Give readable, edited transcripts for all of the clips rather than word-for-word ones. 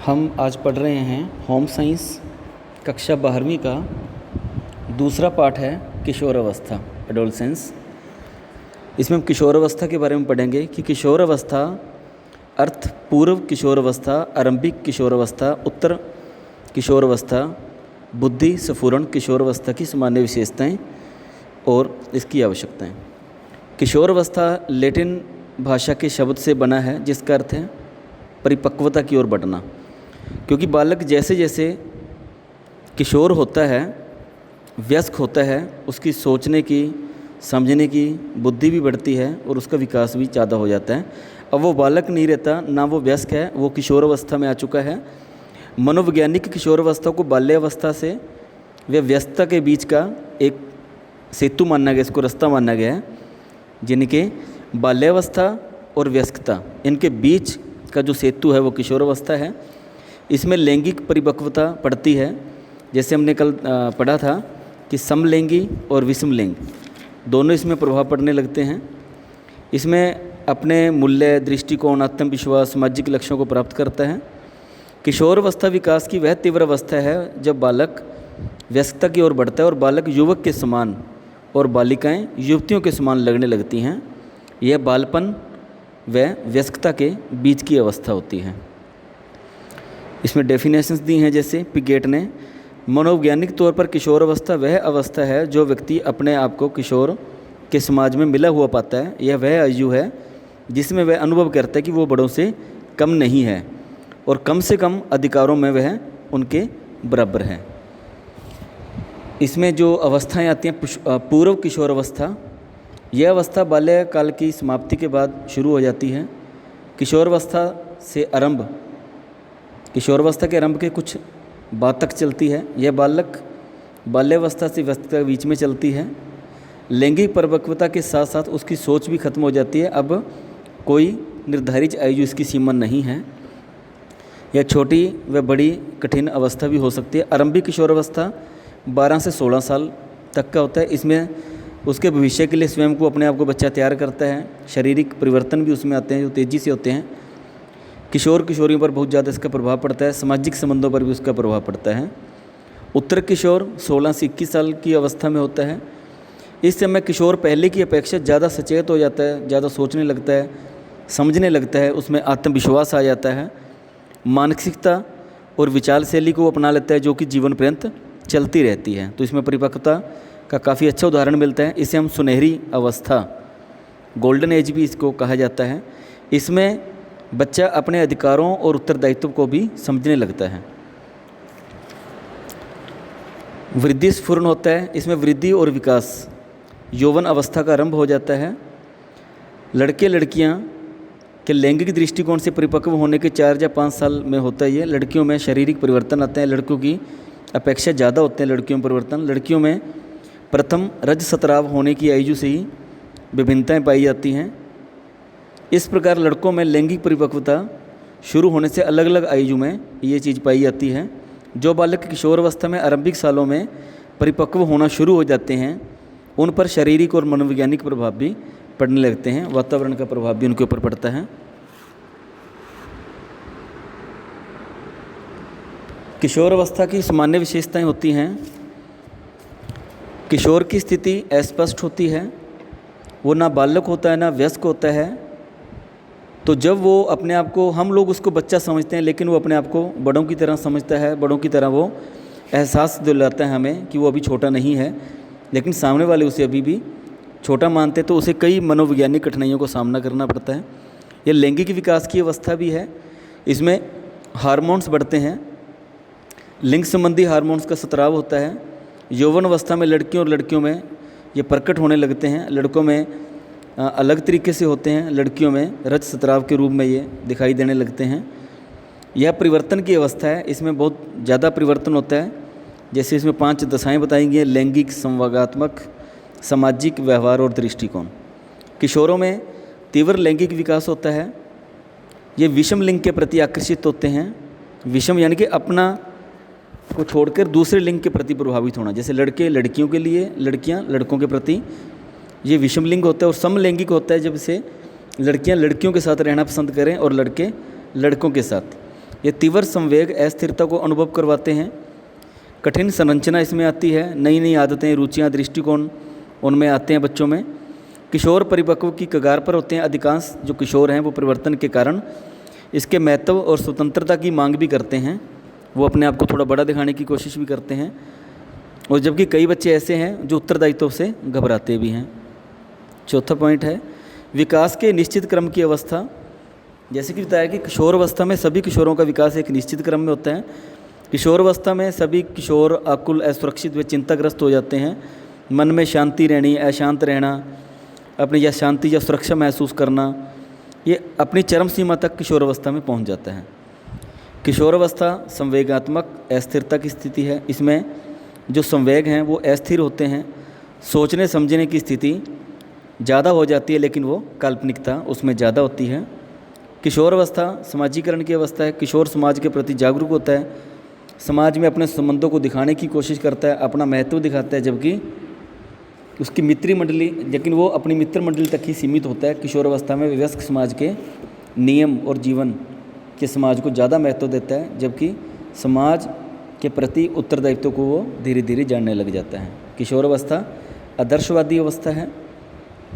हम आज पढ़ रहे हैं होम साइंस कक्षा 12वीं का दूसरा पाठ है किशोरावस्था एडोलसेंस। इसमें हम किशोरावस्था के बारे में पढ़ेंगे कि किशोरावस्था अर्थ पूर्व किशोरावस्था, आरंभिक किशोरावस्था, उत्तर किशोरावस्था, बुद्धि स्फुरण किशोरावस्था की सामान्य विशेषताएं और इसकी आवश्यकताएं। किशोरावस्था लैटिन भाषा के शब्द से बना है जिसका अर्थ है परिपक्वता की ओर बढ़ना। क्योंकि बालक जैसे जैसे किशोर होता है, वयस्क होता है, उसकी सोचने की, समझने की बुद्धि भी बढ़ती है और उसका विकास भी ज़्यादा हो जाता है। अब वो बालक नहीं रहता, ना वो वयस्क है, वो किशोरावस्था में आ चुका है। मनोवैज्ञानिक किशोरावस्था को बाल्यावस्था से व व्यस्तता के बीच का एक सेतु माना गया, इसको रास्ता माना गया है, जिनके बाल्यावस्था और वयस्कता इनके बीच का जो सेतु है वो किशोरावस्था है। इसमें लैंगिक परिपक्वता पड़ती है। जैसे हमने कल पढ़ा था कि समलैंगी और विषमलिंग दोनों इसमें प्रभाव पड़ने लगते हैं। इसमें अपने मूल्य, दृष्टिकोण, आत्मविश्वास, सामाजिक लक्ष्यों को प्राप्त करता है। किशोरावस्था विकास की वह तीव्र अवस्था है जब बालक व्यस्तता की ओर बढ़ता है और बालक युवक के समान और बालिकाएं युवतियों के समान लगने लगती हैं। यह बालपन व व्यस्तता के बीच की अवस्था होती है। इसमें डेफिनेशंस दी हैं जैसे पिगेट ने, मनोवैज्ञानिक तौर पर किशोरावस्था वह अवस्था है जो व्यक्ति अपने आप को किशोर के समाज में मिला हुआ पाता है। यह वह आयु है जिसमें वह अनुभव करता है कि वो बड़ों से कम नहीं है और कम से कम अधिकारों में वह उनके बराबर है। इसमें जो अवस्थाएं आती हैं, पूर्व किशोरावस्था, यह अवस्था बाल्यकाल की समाप्ति के बाद शुरू हो जाती है। किशोरावस्था के आरंभ के कुछ बाद तक चलती है। यह बालक बाल्यावस्था से व्यस्तता के बीच में चलती है। लैंगिक परिपक्वता के साथ साथ उसकी सोच भी खत्म हो जाती है। अब कोई निर्धारित आयु इसकी सीमा नहीं है। यह छोटी व बड़ी कठिन अवस्था भी हो सकती है। आरंभिक किशोरावस्था 12 से 16 साल तक का होता है। इसमें उसके भविष्य के लिए स्वयं को, अपने आप को बच्चा तैयार करता है। शारीरिक परिवर्तन भी उसमें आते हैं जो तेज़ी से होते हैं। किशोर किशोरियों पर बहुत ज़्यादा इसका प्रभाव पड़ता है। सामाजिक संबंधों पर भी उसका प्रभाव पड़ता है। उत्तर किशोर 16 से 21 साल की अवस्था में होता है। इस समय किशोर पहले की अपेक्षा ज़्यादा सचेत हो जाता है, ज़्यादा सोचने लगता है, समझने लगता है, उसमें आत्मविश्वास आ जाता है, मानसिकता और विचार शैली को अपना लेता है जो कि जीवन पर्यंत चलती रहती है। तो इसमें परिपक्वता का काफ़ी अच्छा उदाहरण मिलता है। इसे हम सुनहरी अवस्था, गोल्डन एज भी इसको कहा जाता है। इसमें बच्चा अपने अधिकारों और उत्तरदायित्व को भी समझने लगता है। वृद्धि स्फुरण होता है। इसमें वृद्धि और विकास, यौवन अवस्था का आरंभ हो जाता है। लड़के लड़कियां के लैंगिक दृष्टिकोण से परिपक्व होने के 4 या 5 साल में होता है। ये लड़कियों में शारीरिक परिवर्तन आते हैं, लड़कियों की अपेक्षा ज़्यादा होते हैं लड़कियों में परिवर्तन। लड़कियों में प्रथम रजस्राव होने की आयु से ही विभिन्नताएं पाई जाती हैं। इस प्रकार लड़कों में लैंगिक परिपक्वता शुरू होने से अलग अलग आयु में ये चीज़ पाई जाती है। जो बालक किशोरावस्था में आरंभिक सालों में परिपक्व होना शुरू हो जाते हैं उन पर शारीरिक और मनोवैज्ञानिक प्रभाव भी पड़ने लगते हैं। वातावरण का प्रभाव भी उनके ऊपर पड़ता है। किशोरावस्था की सामान्य विशेषताएं होती हैं। किशोर की स्थिति अस्पष्ट होती है। वो ना बालक होता है ना वयस्क होता है। तो जब वो अपने आप को, हम लोग उसको बच्चा समझते हैं लेकिन वो अपने आप को बड़ों की तरह समझता है। बड़ों की तरह वो एहसास दिलाता है हमें कि वो अभी छोटा नहीं है, लेकिन सामने वाले उसे अभी भी छोटा मानते हैं। तो उसे कई मनोवैज्ञानिक कठिनाइयों का सामना करना पड़ता है। यह लैंगिक विकास की अवस्था भी है। इसमें हार्मोन्स बढ़ते हैं, लिंग संबंधी हार्मोन्स का स्राव होता है। यौवन अवस्था में लड़कियों और लड़कियों में ये प्रकट होने लगते हैं। लड़कों में अलग तरीके से होते हैं, लड़कियों में रजस्राव के रूप में ये दिखाई देने लगते हैं। यह परिवर्तन की अवस्था है। इसमें बहुत ज़्यादा परिवर्तन होता है। जैसे इसमें 5 दशाएं बताई गई हैं: लैंगिक, संवागात्मक, सामाजिक, व्यवहार और दृष्टिकोण। किशोरों में तीव्र लैंगिक विकास होता है। ये विषम लिंग के प्रति आकर्षित होते हैं। विषम यानी कि अपना को छोड़कर दूसरे लिंग के प्रति प्रभावित होना। जैसे लड़के लड़कियों के लिए, लड़कियां लड़कों के प्रति, ये विषम लिंग होता है। और समलैंगिक होता है जब से लड़कियां लड़कियों के साथ रहना पसंद करें और लड़के लड़कों के साथ। ये तीव्र संवेग अस्थिरता को अनुभव करवाते हैं। कठिन संरचना इसमें आती है, नई नई आदतें, रुचियाँ, दृष्टिकोण उनमें आते हैं बच्चों में। किशोर परिपक्व की कगार पर होते हैं। अधिकांश जो किशोर हैं वो परिवर्तन के कारण इसके महत्व और स्वतंत्रता की मांग भी करते हैं। वो अपने आप को थोड़ा बड़ा दिखाने की कोशिश भी करते हैं, और जबकि कई बच्चे ऐसे हैं जो उत्तरदायित्व से घबराते भी हैं। चौथा पॉइंट है विकास के निश्चित क्रम की अवस्था। जैसे कि बताया कि किशोर अवस्था में सभी किशोरों का विकास एक निश्चित क्रम में होता है। किशोर अवस्था में सभी किशोर आकुल, असुरक्षित व चिंताग्रस्त हो जाते हैं। मन में शांति रहनी, अशांत रहना, अपनी या शांति या सुरक्षा महसूस करना, ये अपनी चरम सीमा तक किशोर अवस्था में पहुंच जाता है। किशोर अवस्था संवेगात्मक अस्थिरता की स्थिति है। इसमें जो संवेग हैं वो अस्थिर होते हैं। सोचने समझने की स्थिति ज़्यादा हो जाती है, लेकिन वो काल्पनिकता उसमें ज़्यादा होती है। किशोर अवस्था समाजीकरण की अवस्था है। किशोर समाज के प्रति जागरूक होता है, समाज में अपने संबंधों को दिखाने की कोशिश करता है, अपना महत्व दिखाता है, जबकि उसकी मित्र मंडली, लेकिन वो अपनी मित्र मंडली तक ही सीमित होता है। किशोर अवस्था में वयस्क समाज के नियम और जीवन के समाज को ज़्यादा महत्व देता है, जबकि समाज के प्रति उत्तरदायित्व को वो धीरे धीरे जानने लग जाता है। किशोर अवस्था आदर्शवादी अवस्था है।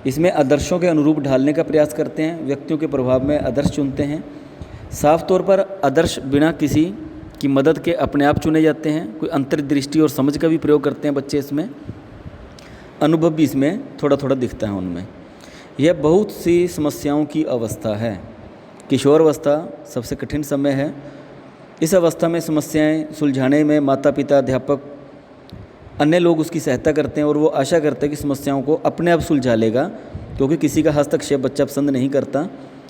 इसमें आदर्शों के अनुरूप ढालने का प्रयास करते हैं, व्यक्तियों के प्रभाव में आदर्श चुनते हैं। साफ तौर पर आदर्श बिना किसी की मदद के अपने आप चुने जाते हैं। कोई अंतर्दृष्टि और समझ का भी प्रयोग करते हैं बच्चे इसमें। अनुभव भी इसमें थोड़ा थोड़ा दिखता है उनमें। यह बहुत सी समस्याओं की अवस्था है। किशोर अवस्था सबसे कठिन समय है। इस अवस्था में समस्याएं सुलझाने में माता पिता, अध्यापक, अन्य लोग उसकी सहायता करते हैं, और वो आशा करते हैं कि समस्याओं को अपने आप सुलझा लेगा, क्योंकि किसी का हस्तक्षेप बच्चा पसंद नहीं करता।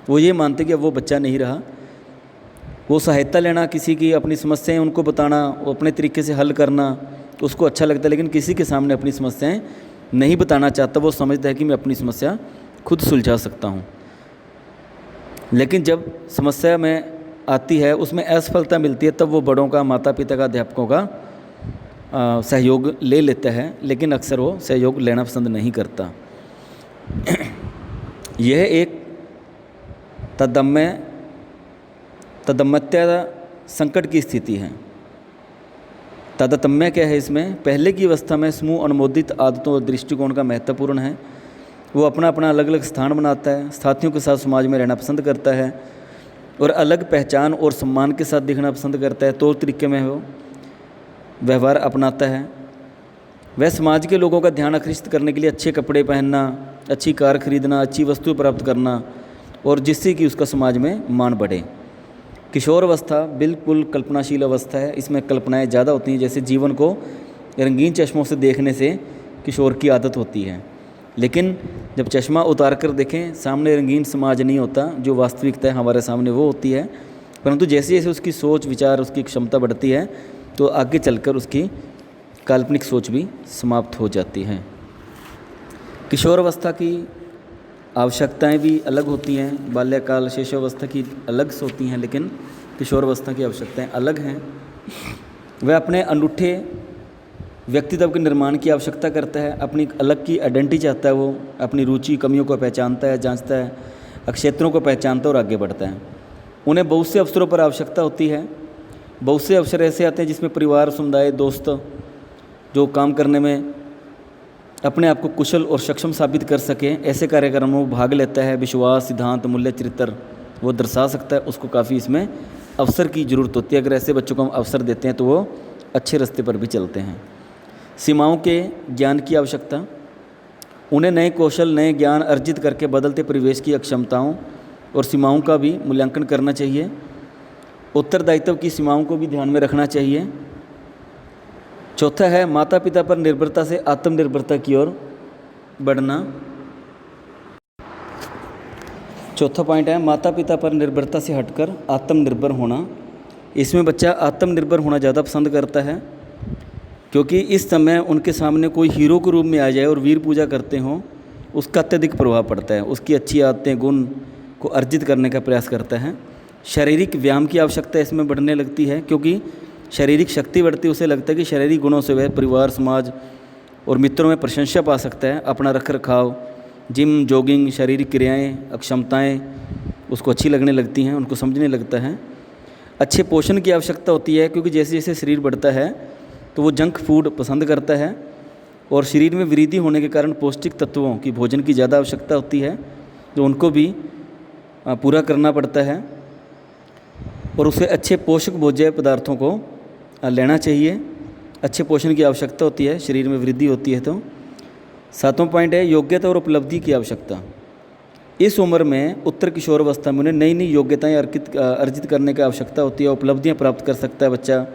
वो ये मानते कि अब वो बच्चा नहीं रहा। वो सहायता लेना, किसी की अपनी समस्याएं उनको बताना, वो अपने तरीके से हल करना, तो उसको अच्छा लगता है, लेकिन किसी के सामने अपनी समस्याएं नहीं बताना चाहता। वो समझता है कि मैं अपनी समस्या खुद सुलझा सकता हूँ। लेकिन जब समस्या में आती है, उसमें असफलता मिलती है, तब वो बड़ों का, माता पिता का, अध्यापकों का सहयोग ले लेता है, लेकिन अक्सर वो सहयोग लेना पसंद नहीं करता। यह एक तदम्यता संकट की स्थिति है। तादात्म्य क्या है इसमें? पहले की अवस्था में समूह अनुमोदित आदतों और दृष्टिकोण का महत्वपूर्ण है। वो अपना अपना अलग अलग स्थान बनाता है, साथियों के साथ समाज में रहना पसंद करता है, और अलग पहचान और सम्मान के साथ दिखना पसंद करता है। तौर तरीके में वो व्यवहार अपनाता है। वह समाज के लोगों का ध्यान आकर्षित करने के लिए अच्छे कपड़े पहनना, अच्छी कार खरीदना, अच्छी वस्तु प्राप्त करना, और जिससे कि उसका समाज में मान बढ़े। किशोर अवस्था बिल्कुल कल्पनाशील अवस्था है। इसमें कल्पनाएं ज़्यादा होती हैं। जैसे जीवन को रंगीन चश्मों से देखने से किशोर की आदत होती है, लेकिन जब चश्मा उतार कर देखें, सामने रंगीन समाज नहीं होता, जो वास्तविकता है हमारे सामने वो होती है। परंतु जैसे जैसे उसकी सोच विचार, उसकी क्षमता बढ़ती है, तो आगे चलकर उसकी काल्पनिक सोच भी समाप्त हो जाती है। किशोर अवस्था की आवश्यकताएं भी अलग होती हैं। बाल्यकाल, शैशवावस्था की अलग होती हैं, लेकिन किशोर अवस्था की आवश्यकताएं अलग हैं। वह अपने अनूठे व्यक्तित्व के निर्माण की आवश्यकता करता है। अपनी अलग की आइडेंटिटी चाहता है। वो अपनी रुचि, कमियों को पहचानता है, जांचता है, क्षेत्रों को पहचानता है और आगे बढ़ता है। उन्हें बहुत से अवसरों पर आवश्यकता होती है। बहुत से अवसर ऐसे आते हैं जिसमें परिवार, समुदाय, दोस्त जो काम करने में अपने आप को कुशल और सक्षम साबित कर सकें, ऐसे कार्यक्रमों में भाग लेता है। विश्वास, सिद्धांत, मूल्य, चरित्र वो दर्शा सकता है। उसको काफ़ी इसमें अवसर की ज़रूरत होती है। अगर ऐसे बच्चों को हम अवसर देते हैं तो वो अच्छे रास्ते पर भी चलते हैं। सीमाओं के ज्ञान की आवश्यकता, उन्हें नए कौशल, नए ज्ञान अर्जित करके बदलते परिवेश की अक्षमताओं और सीमाओं का भी मूल्यांकन करना चाहिए। उत्तरदायित्व की सीमाओं को भी ध्यान में रखना चाहिए। चौथा है माता पिता पर निर्भरता से आत्मनिर्भरता की ओर बढ़ना। चौथा पॉइंट है माता पिता पर निर्भरता से हटकर आत्मनिर्भर होना। इसमें बच्चा आत्मनिर्भर होना ज़्यादा पसंद करता है, क्योंकि इस समय उनके सामने कोई हीरो के रूप में आ जाए और वीर पूजा करते हों, उसका अत्यधिक प्रभाव पड़ता है। उसकी अच्छी आदतें, गुण को अर्जित करने का प्रयास करता है। शारीरिक व्यायाम की आवश्यकता इसमें बढ़ने लगती है, क्योंकि शारीरिक शक्ति बढ़ती है। उसे लगता है कि शारीरिक गुणों से वह परिवार, समाज और मित्रों में प्रशंसा पा सकता है। अपना रख रखाव, जिम, जॉगिंग, शारीरिक क्रियाएँ, अक्षमताएँ उसको अच्छी लगने लगती हैं, उनको समझने लगता है। अच्छे पोषण की आवश्यकता होती है, क्योंकि जैसे जैसे शरीर बढ़ता है तो वो जंक फूड पसंद करता है और शरीर में वृद्धि होने के कारण पौष्टिक तत्वों की भोजन की ज़्यादा आवश्यकता होती है, तो उनको भी पूरा करना पड़ता है और उसे अच्छे पोषक भोज्य पदार्थों को लेना चाहिए। अच्छे पोषण की आवश्यकता होती है, शरीर में वृद्धि होती है। तो 7वां पॉइंट है योग्यता और उपलब्धि की आवश्यकता। इस उम्र में उत्तर किशोरावस्था में उन्हें नई नई योग्यताएं अर्जित करने की आवश्यकता होती है। उपलब्धियां प्राप्त कर सकता है बच्चा,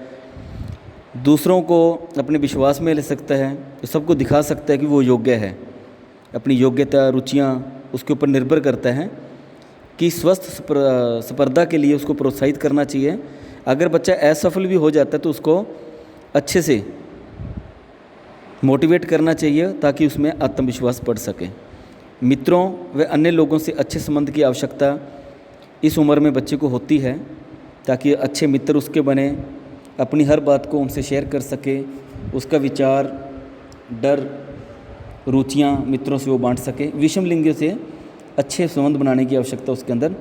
दूसरों को अपने विश्वास में ले सकता है, तो सबको दिखा सकता है कि वो योग्य है। अपनी योग्यता रुचियाँ उसके ऊपर निर्भर करता है कि स्वस्थ स्पर्धा के लिए उसको प्रोत्साहित करना चाहिए। अगर बच्चा असफल भी हो जाता है तो उसको अच्छे से मोटिवेट करना चाहिए ताकि उसमें आत्मविश्वास बढ़ सके। मित्रों व अन्य लोगों से अच्छे संबंध की आवश्यकता इस उम्र में बच्चे को होती है ताकि अच्छे मित्र उसके बने, अपनी हर बात को उनसे शेयर कर सके, उसका विचार, डर, रुचियाँ मित्रों से वो बांट सके। विषमलिंगियों से अच्छे संबंध बनाने की आवश्यकता उसके अंदर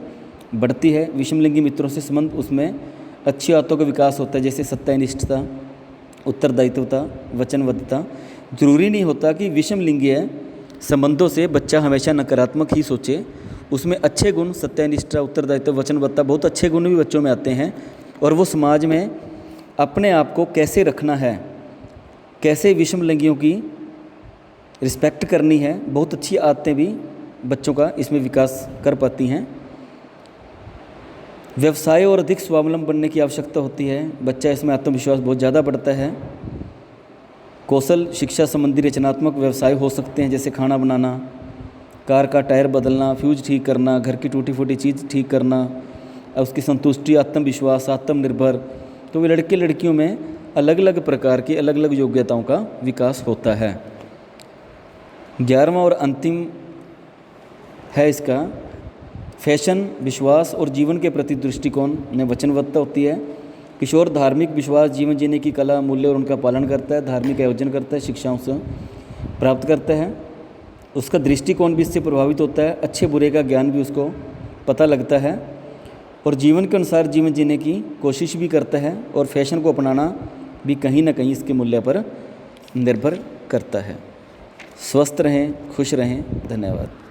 बढ़ती है। विषमलिंगी मित्रों से संबंध उसमें अच्छी आदतों का विकास होता है, जैसे सत्यनिष्ठता, उत्तरदायित्वता, वचनबद्धता। जरूरी नहीं होता कि विषमलिंगीय संबंधों से बच्चा हमेशा नकारात्मक ही सोचे, उसमें अच्छे गुण सत्यनिष्ठा, उत्तरदायित्व, वचनबद्धता, बहुत अच्छे गुण भी बच्चों में आते हैं और वो समाज में अपने आप को कैसे रखना है, कैसे विषमलिंगियों की रिस्पेक्ट करनी है, बहुत अच्छी आदतें भी बच्चों का इसमें विकास कर पाती हैं। व्यवसाय और अधिक स्वावलंबी बनने की आवश्यकता होती है, बच्चा इसमें आत्मविश्वास बहुत ज़्यादा बढ़ता है। कौशल शिक्षा संबंधी रचनात्मक व्यवसाय हो सकते हैं, जैसे खाना बनाना, कार का टायर बदलना, फ्यूज ठीक करना, घर की टूटी फूटी चीज़ ठीक करना, उसकी संतुष्टि, आत्मविश्वास, आत्मनिर्भर। तो वे लड़के लड़कियों में अलग अलग प्रकार की अलग अलग योग्यताओं का विकास होता है। 11वां और अंतिम है इसका फैशन, विश्वास और जीवन के प्रति दृष्टिकोण में वचनबद्धता होती है। किशोर धार्मिक विश्वास, जीवन जीने की कला, मूल्य और उनका पालन करता है, धार्मिक आयोजन करता है, शिक्षाओं से प्राप्त करता है। उसका दृष्टिकोण भी इससे प्रभावित होता है, अच्छे बुरे का ज्ञान भी उसको पता लगता है और जीवन के अनुसार जीवन जीने की कोशिश भी करता है और फैशन को अपनाना भी कहीं ना कहीं इसके मूल्य पर निर्भर करता है। स्वस्थ रहें, खुश रहें। धन्यवाद।